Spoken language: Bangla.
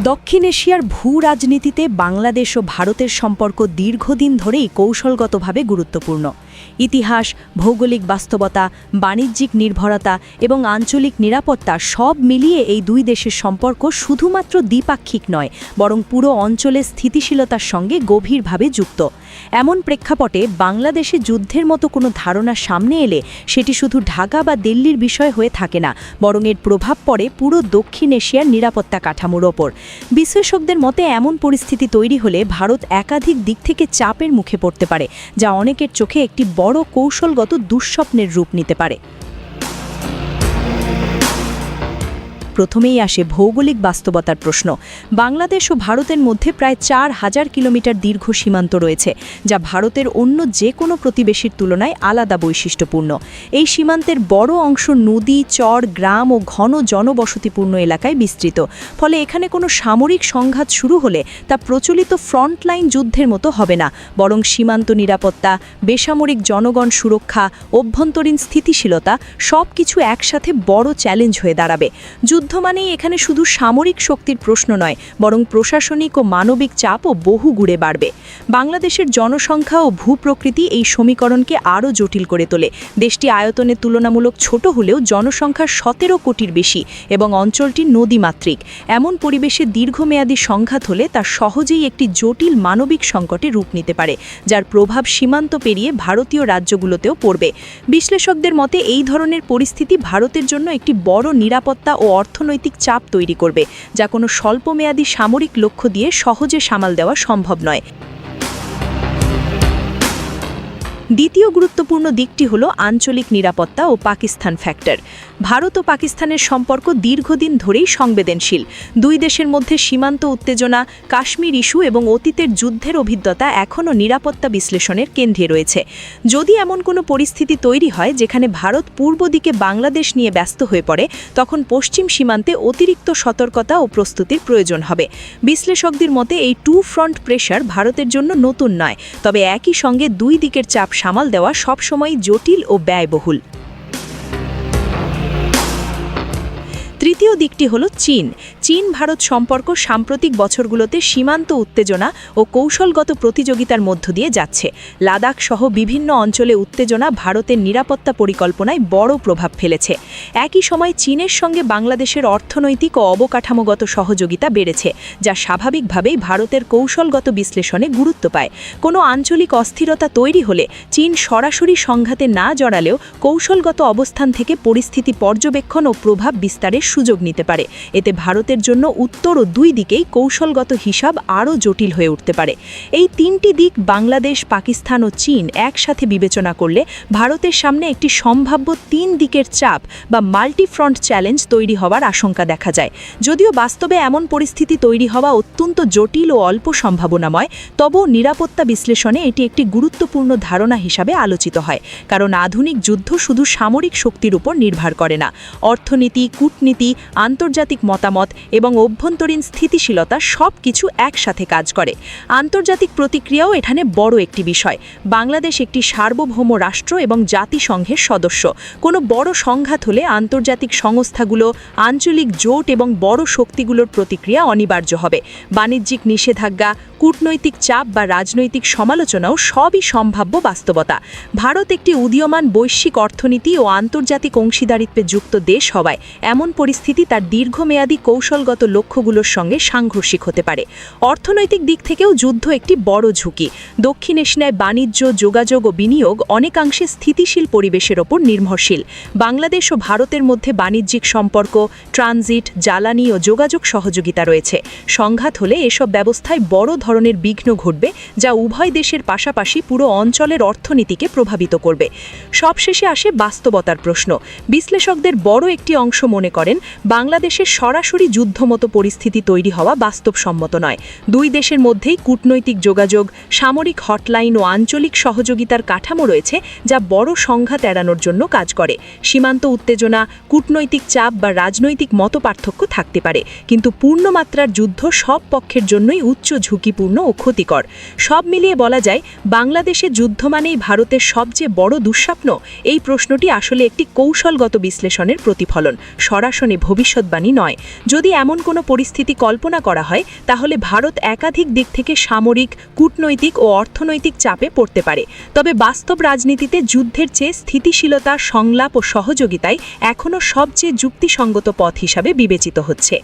দক্ষিণ এশিয়ার ভূ রাজনীতিতে বাংলাদেশ ও ভারতের সম্পর্ক দীর্ঘদিন ধরেই কৌশলগতভাবে গুরুত্বপূর্ণ। ইতিহাস, ভৌগোলিক বাস্তবতা, বাণিজ্যিক নির্ভরতা এবং আঞ্চলিক নিরাপত্তা সব মিলিয়ে এই দুই দেশের সম্পর্ক শুধুমাত্র দ্বিপাক্ষিক নয়, বরং পুরো অঞ্চলের স্থিতিশীলতার সঙ্গে গভীরভাবে যুক্ত। এমন প্রেক্ষাপটে বাংলাদেশে যুদ্ধের মতো কোনো ধারণা সামনে এলে সেটি শুধু ঢাকা বা দিল্লির বিষয় হয়ে থাকে না, বরং এর প্রভাব পড়ে পুরো দক্ষিণ এশিয়ার নিরাপত্তা কাঠামোর ওপর। বিশ্লেষকদের মতে এমন পরিস্থিতি তৈরি হলে ভারত একাধিক দিক থেকে চাপের মুখে পড়তে পারে, যা অনেকের চোখে একটি বড় কৌশলগত দুঃস্বপ্নের রূপ নিতে পারে। প্রথমেই আসে ভৌগোলিক বাস্তবতার প্রশ্ন। বাংলাদেশ ও ভারতের মধ্যে প্রায় 4000 কিলোমিটার দীর্ঘ সীমান্ত রয়েছে, যা ভারতের অন্য যে কোনো প্রতিবেশীর তুলনায় আলাদা বৈশিষ্ট্যপূর্ণ। এই সীমান্তের বড় অংশ নদী, চর, গ্রাম ও ঘন জনবসতিপূর্ণ এলাকায় বিস্তৃত। ফলে এখানে কোনো সামরিক সংঘাত শুরু হলে তা প্রচলিত ফ্রন্টলাইন যুদ্ধের মতো হবে না, বরং সীমান্ত নিরাপত্তা, বেসামরিক জনগণ সুরক্ষা, অভ্যন্তরীণ স্থিতিশীলতা সবকিছু একসাথে বড় চ্যালেঞ্জ হয়ে দাঁড়াবে। যুদ্ধ মানেই এখানে শুধু সামরিক শক্তির প্রশ্ন নয়, বরং প্রশাসনিক ও মানবিক চাপও বহু গুণে বাড়বে। বাংলাদেশের জনসংখ্যা ও ভূপ্রকৃতি এই সমীকরণকে আরও জটিল করে তোলে। দেশটি আয়তনে তুলনামূলক ছোট হলেও জনসংখ্যা 17 কোটির বেশি এবং অঞ্চলটি নদীমাতৃক। এমন পরিবেশে দীর্ঘমেয়াদী সংঘাত হলে তা সহজেই একটি জটিল মানবিক সংকটে রূপ নিতে পারে, যার প্রভাব সীমান্ত পেরিয়ে ভারতীয় রাজ্যগুলোতেও পড়বে। বিশ্লেষকদের মতে এই ধরনের পরিস্থিতি ভারতের জন্য একটি বড় নিরাপত্তা ও অর্থনৈতিক চাপ তৈরি করবে, যা কোনো স্বল্পমেয়াদী সামরিক লক্ষ্য দিয়ে সহজে সামাল দেওয়া সম্ভব নয়। দ্বিতীয় গুরুত্বপূর্ণ দিকটি হল আঞ্চলিক নিরাপত্তা ও পাকিস্তান ফ্যাক্টর। ভারত ও পাকিস্তানের সম্পর্ক দীর্ঘদিন ধরেই সংবেদনশীল। দুই দেশের মধ্যে সীমান্ত উত্তেজনা, কাশ্মীর ইস্যু এবং অতীতের যুদ্ধের অভিজ্ঞতা এখনও নিরাপত্তা বিশ্লেষণের কেন্দ্রে রয়েছে। যদি এমন কোনো পরিস্থিতি তৈরি হয় যেখানে ভারত পূর্ব দিকে বাংলাদেশ নিয়ে ব্যস্ত হয়ে পড়ে, তখন পশ্চিম সীমান্তে অতিরিক্ত সতর্কতা ও প্রস্তুতির প্রয়োজন হবে। বিশ্লেষকদের মতে এই টু ফ্রন্ট প্রেশার ভারতের জন্য নতুন নয়, তবে একই সঙ্গে দুই দিকের চাপ সামাল দেওয়া সবসময় জটিল ও ব্যয়বহুল। তৃতীয় দিকটি হল চীন ভারত সম্পর্ক সাম্প্রতিক বছরগুলোতে সীমান্ত উত্তেজনা ও কৌশলগত প্রতিযোগিতার মধ্য দিয়ে যাচ্ছে। লাদাখ সহ বিভিন্ন অঞ্চলে উত্তেজনা ভারতের নিরাপত্তা পরিকল্পনায় বড় প্রভাব ফেলেছে। একই সময় চীনের সঙ্গে বাংলাদেশের অর্থনৈতিক ও অবকাঠামোগত সহযোগিতা বেড়েছে, যা স্বাভাবিকভাবেই ভারতের কৌশলগত বিশ্লেষণে গুরুত্ব পায়। কোনো আঞ্চলিক অস্থিরতা তৈরি হলে চীন সরাসরি সংঘাতে না জড়ালেও কৌশলগত অবস্থান থেকে পরিস্থিতি পর্যবেক্ষণ ও প্রভাব বিস্তারের সুযোগ নিতে পারে। এতে ভারতের জন্য উত্তর ও দুই দিকেই কৌশলগত হিসাব আরও জটিল হয়ে উঠতে পারে। এই তিনটি দিক বাংলাদেশ, পাকিস্তান ও চীন একসাথে বিবেচনা করলে ভারতের সামনে একটি সম্ভাব্য 3 দিকের চাপ বা মাল্টি ফ্রন্ট চ্যালেঞ্জ তৈরি হওয়ার আশঙ্কা দেখা যায়। যদিও বাস্তবে এমন পরিস্থিতি তৈরি হওয়া অত্যন্ত জটিল ও অল্প সম্ভাবনাময়, তবুও নিরাপত্তা বিশ্লেষণে এটি একটি গুরুত্বপূর্ণ ধারণা হিসাবে আলোচিত হয়। কারণ আধুনিক যুদ্ধ শুধু সামরিক শক্তির উপর নির্ভর করে না, অর্থনীতি, কূটনীতি, আন্তর্জাতিক মতামত এবং অভ্যন্তরীণ স্থিতিশীলতা সব কিছু একসাথে কাজ করে। আন্তর্জাতিক প্রতিক্রিয়াও এখানে বড় একটি বিষয়। বাংলাদেশ একটি সার্বভৌম রাষ্ট্র এবং জাতিসংঘের সদস্য। কোনো বড় সংঘাত হলে আন্তর্জাতিক সংস্থাগুলো, আঞ্চলিক জোট এবং বড় শক্তিগুলোর প্রতিক্রিয়া অনিবার্য হবে। বাণিজ্যিক নিষেধাজ্ঞা, কূটনৈতিক চাপ বা রাজনৈতিক সমালোচনাও সবই সম্ভাব্য বাস্তবতা। ভারত একটি উদীয়মান বৈশ্বিক অর্থনীতি ও আন্তর্জাতিক অংশীদারিত্বে যুক্ত দেশ হওয়ায় এমন পরিস্থিতি তার দীর্ঘমেয়াদী কৌশলগত লক্ষ্যগুলোর সঙ্গে সাংঘর্ষিক হতে পারে। অর্থনৈতিক দিক থেকেও যুদ্ধ একটি বড় ঝুঁকি। দক্ষিণ এশিয়ায় বাণিজ্য, যোগাযোগ ও বিনিয়োগ অনেকাংশে স্থিতিশীল পরিবেশের ওপর নির্ভরশীল। বাংলাদেশ ও ভারতের মধ্যে বাণিজ্যিক সম্পর্ক, ট্রানজিট, জ্বালানি ও যোগাযোগ সহযোগিতা রয়েছে। সংঘাত হলে এসব ব্যবস্থায় বড় ধরনের বিঘ্ন ঘটবে, যা উভয় দেশের পাশাপাশি পুরো অঞ্চলের অর্থনীতিকে প্রভাবিত করবে। সবশেষে আসে বাস্তবতার প্রশ্ন। বিশ্লেষকদের বড় একটি অংশ মনে করেন বাংলাদেশের সরাসরি যুদ্ধমতো পরিস্থিতি তৈরি হওয়া বাস্তবসম্মত নয়। দুই দেশের মধ্যেই কূটনৈতিক যোগাযোগ, সামরিক হটলাইন ও আঞ্চলিক সহযোগিতার কাঠামো রয়েছে, যা বড় সংঘাত এড়ানোর জন্য কাজ করে। সীমান্ত উত্তেজনা, কূটনৈতিক চাপ বা রাজনৈতিক মতপার্থক্য থাকতে পারে, কিন্তু পূর্ণমাত্রার যুদ্ধ সব পক্ষের জন্যই উচ্চ ঝুঁকিপূর্ণ ঝুঁকিপূর্ণ ও ক্ষতিকর। সব মিলিয়ে বলা যায়, বাংলাদেশে যুদ্ধ মানেই ভারতের সবচেয়ে বড় দুঃস্বপ্ন। এই প্রশ্নটি আসলে একটি কৌশলগত বিশ্লেষণের প্রতিফলন, সরাসরি ভবিষ্যৎবাণী নয়। যদি এমন কোনো পরিস্থিতি কল্পনা করা হয়, তাহলে ভারত একাধিক দিক থেকে সামরিক, কূটনৈতিক ও অর্থনৈতিক চাপে পড়তে পারে। তবে বাস্তব রাজনীতিতে যুদ্ধের চেয়ে স্থিতিশীলতা, সংলাপ ও সহযোগিতাই এখনও সবচেয়ে যুক্তিসঙ্গত পথ হিসাবে বিবেচিত হচ্ছে।